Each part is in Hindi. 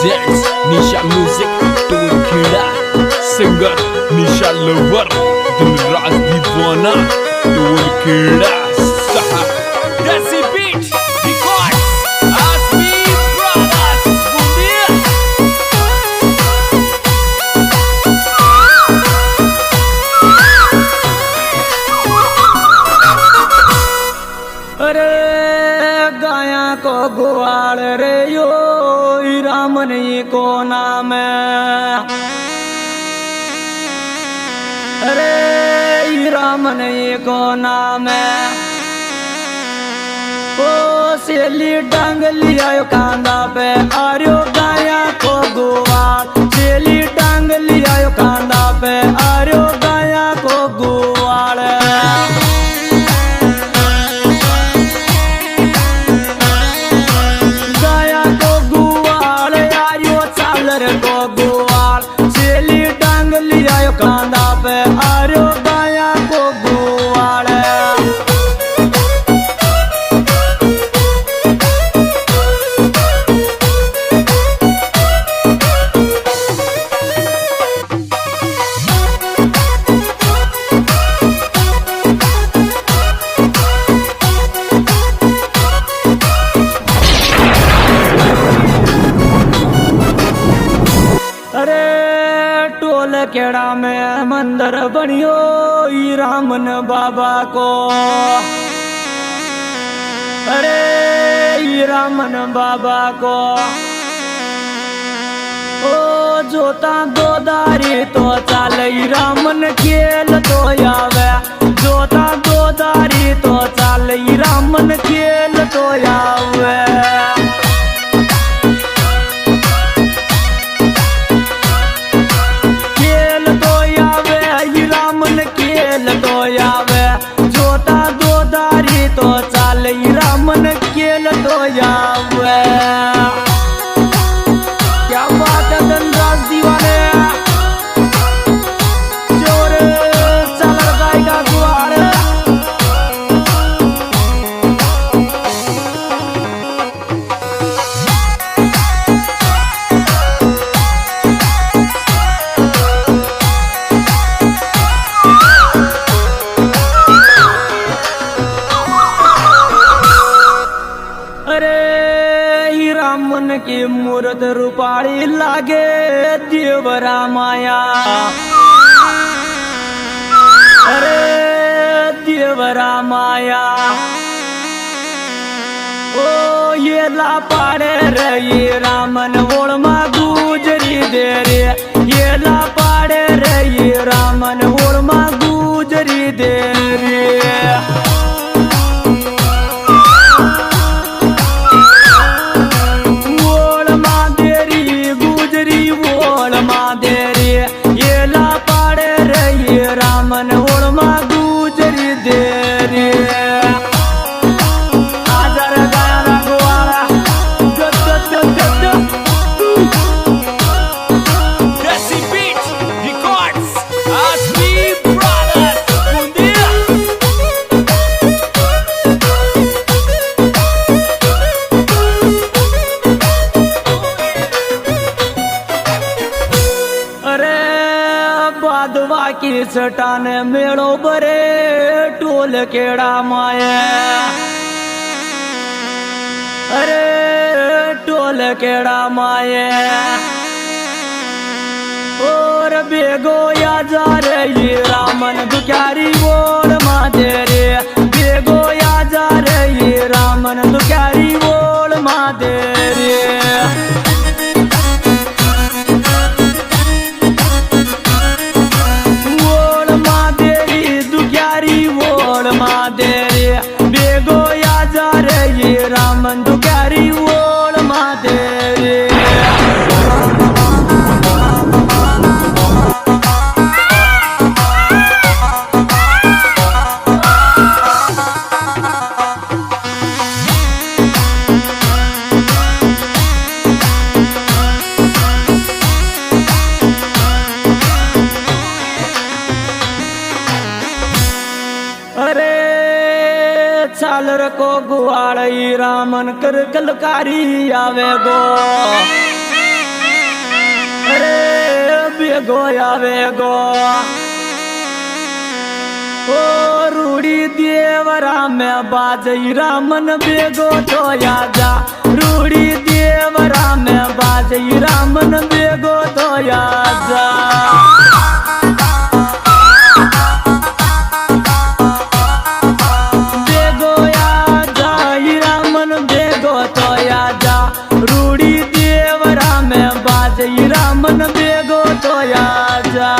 presents Nisha Music Tour Kheda. Singer Nisha Lover Dil Raz Deewana Tour Kheda. Saha Desi Beat Records Asmi Brothers Bundia. अरे गाया को गुआड़ रे यो रामन को नाम है। अरे रामन को नाम है। ओ सेली टांग लिया कांदा पे आर्यो गाया को गुआड़। सेली टांग लिया कांदा पे आर्यो गाया को गुआड़। को गुआड़ सेली टांग लिया कांदा पे आर्यो गाया को गुआड़। अरे टोल केड़ा में मंदिर बनियो ई रामन बाबा को। अरे ई रामन बाबा को ओ जोता गोदारी तो चाल ई रामन खेल तो आवे। जोता गोदारी तो चाल ई रामन खेल तो आवे। जोता गोदारी तो चाल रामन खेल तो आवे। क्या बात है धनराज दीवाने जोर चल गायका गुआड़। रामन की मूर्त रूपाड़ी लागे देवरा माया। अरे देवरा माया ओ ये ला पाड़े रे ये रामन ओड़ मा गुजरी दे रे। ये ला पाड़े रे ये रामन ओड़ मा गुजरी दे रे। रामन ओड़मा गुजरी दे रे। आजार गाया गुआड़ा Desi Beat Records Asmi Brothers Bundia. अरे बादवा की सटान मेड़ो बरे टोल केड़ा माए। अरे टोल केड़ा माए और बेगो या जा रे ये रामन दुख्यारी बोल माधे रे। बेगो या जा रे ये रामन दुख्यारी बोल माधे रे। बेगो या जा रे ये रामन दुख्यारी ओल माधे रे। अरे चालर को गुआड़ई रामन कर कलकारी आवे गो। बेगो आवेगो ओ रूड़ी देवरा में बाजई रामन बेगो तो आजा रूड़ी देवरा में बाजई रामन बेगो तो आजा बेगो आजा रामन बेगो तो आजा रूड़ी देवरा में बाजई रामन बेगो तो आजा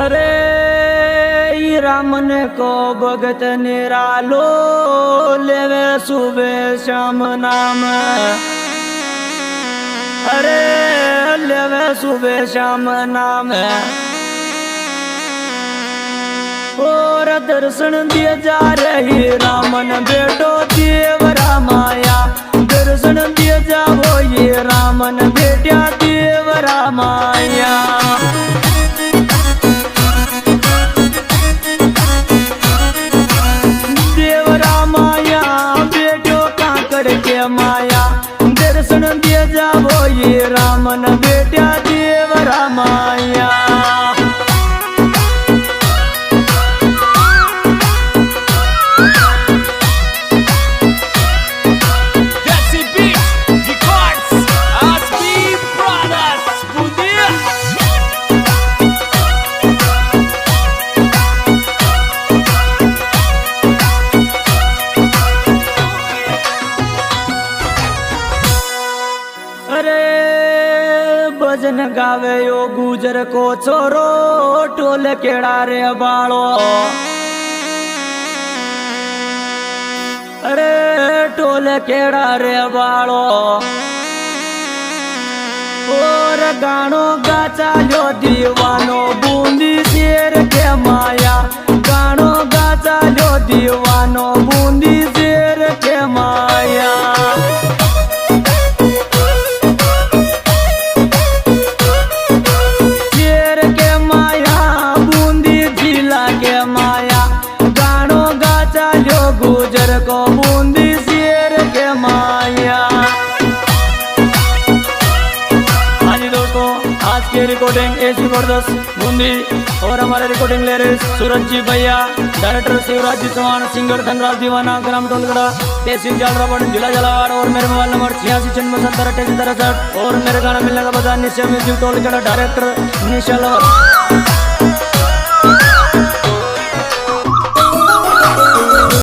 अरे रामन को भगत निरालो लेवे सुबह शाम नाम अरे लेवे सुबह शाम नाम और दर्शन दिए जा रही रामन बेटो देवरा माया दर्शन दिए जाओ ये रामन बेटा देवरा माया के माया दर्शन दिए जाओ ये रामन बेटा देवरा माया Desi Beats Records Asmi Brothers Bundia अरे भजन गावे यो गुजर को छोरो टोल केड़ा रे बालो अरे टोल केड़ा रे बालो और गानो गा चालो दीवानो बूंदी शेर के माया गानो गा चालो दीवानो बूंदी शेर के माया गुजर को बूंदी शेर के माया। हाँ जी दोस्तों, आज की रिकॉर्डिंग एसी जबरदस्त बूंदी और हमारे रिकॉर्डिंग ले रहे सूरज जी भैया, डायरेक्टर शिवराज जी चौहान, सिंगर धनराज दीवाना, ग्राम टोलगढ़ा, तहसील जालरावड़, जिला झालावाड़ और मेरे मोबाइल नंबर 86 और मेरे गाना मिलने का बता निश्चय म्यूजिक टोलगढ़ा, डायरेक्टर निशा लवर।